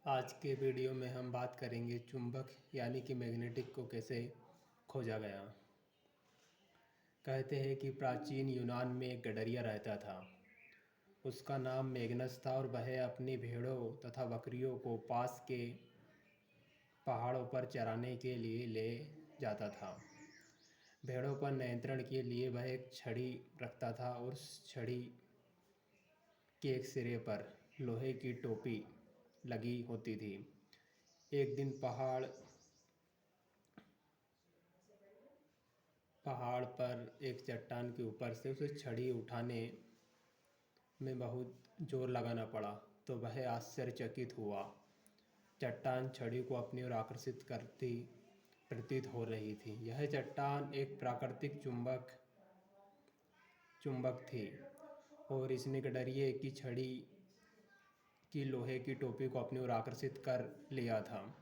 आज के वीडियो में हम बात करेंगे चुंबक यानी कि मैग्नेटिक को कैसे खोजा गया। कहते हैं कि प्राचीन यूनान में एक गडरिया रहता था। उसका नाम मैग्नस था और वह अपनी भेड़ों तथा बकरियों को पास के पहाड़ों पर चराने के लिए ले जाता था। भेड़ों पर नियंत्रण के लिए वह एक छड़ी रखता था और उस छड़ी के एक सिरे पर लोहे की टोपी लगी होती थी। एक दिन पहाड़ पर एक चट्टान के ऊपर से उसे छड़ी उठाने में बहुत जोर लगाना पड़ा तो वह आश्चर्यचकित हुआ। चट्टान छड़ी को अपनी ओर आकर्षित करती प्रतीत हो रही थी। यह चट्टान एक प्राकृतिक चुंबक थी और इसने गडरिये की छड़ी की लोहे की टोपी को अपनी ओर आकर्षित कर लिया था।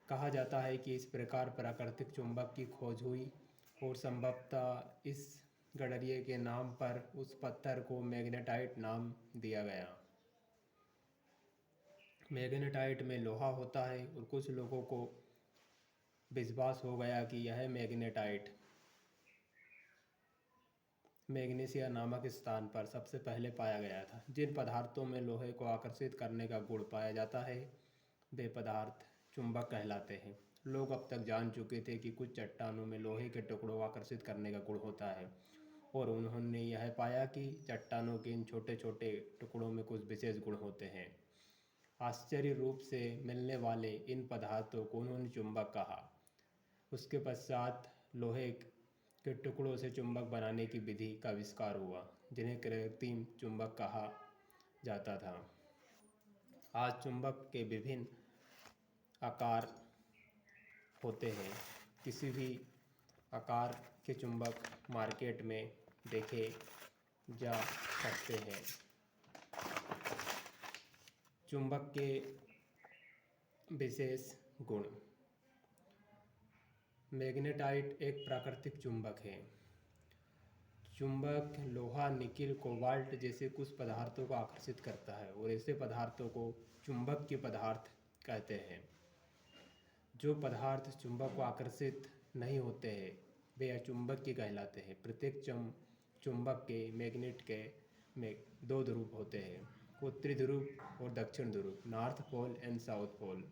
कहा जाता है कि इस प्रकार प्राकृतिक चुंबक की खोज हुई और संभवतः इस गडरिये के नाम पर उस पत्थर को मैग्नेटाइट नाम दिया गया। मैग्नेटाइट में लोहा होता है और कुछ लोगों को विश्वास हो गया कि यह मैग्नेटाइट मैग्नीशिया नामक स्थान पर सबसे पहले पाया गया था। जिन पदार्थों में लोहे को आकर्षित करने का गुण पाया जाता है वे पदार्थ चुंबक कहलाते हैं। लोग अब तक जान चुके थे कि कुछ चट्टानों में लोहे के टुकड़ों को आकर्षित करने का गुण होता है और उन्होंने यह पाया कि चट्टानों के इन छोटे छोटे टुकड़ों में कुछ विशेष गुण होते हैं। आश्चर्य रूप से मिलने वाले इन पदार्थों को उन्होंने चुंबक कहा। उसके पश्चात लोहे के टुकड़ों से चुंबक बनाने की विधि का आविष्कार हुआ जिन्हें कृत्रिम चुंबक कहा जाता था। आज चुंबक के विभिन्न आकार होते हैं। किसी भी आकार के चुंबक मार्केट में देखे जा सकते हैं। चुंबक के विशेष गुण। मैग्नेटाइट एक प्राकृतिक चुंबक है। चुंबक लोहा, निकिल, कोबाल्ट जैसे कुछ पदार्थों को आकर्षित करता है और ऐसे पदार्थों को चुंबक के पदार्थ कहते हैं। जो पदार्थ चुंबक को आकर्षित नहीं होते हैं वे अचुंबकीय कहलाते हैं। प्रत्येक चुंबक के मैग्नेट के में दो ध्रुव होते हैं, उत्तरी ध्रुव और दक्षिण ध्रुव, north pole and south pole.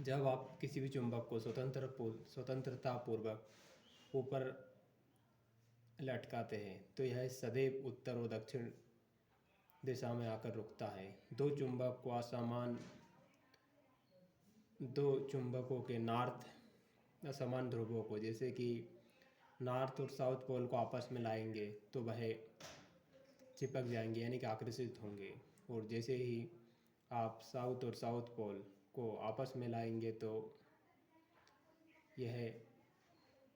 जब आप किसी भी चुंबक को स्वतंत्रतापूर्वक ऊपर लटकाते हैं तो यह सदैव उत्तर और दक्षिण दिशा में आकर रुकता है। दो चुंबकों के असमान ध्रुवों को जैसे कि नॉर्थ और साउथ पोल को आपस में लाएंगे तो वह चिपक जाएंगे यानी कि आकर्षित होंगे, और जैसे ही आप साउथ और साउथ पोल को आपस में लाएंगे तो यह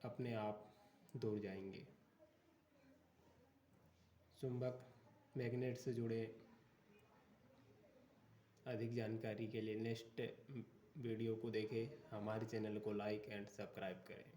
अपने आप दूर जाएंगे। चुंबक मैग्नेट से जुड़े अधिक जानकारी के लिए नेक्स्ट वीडियो को देखें। हमारे चैनल को लाइक एंड सब्सक्राइब करें।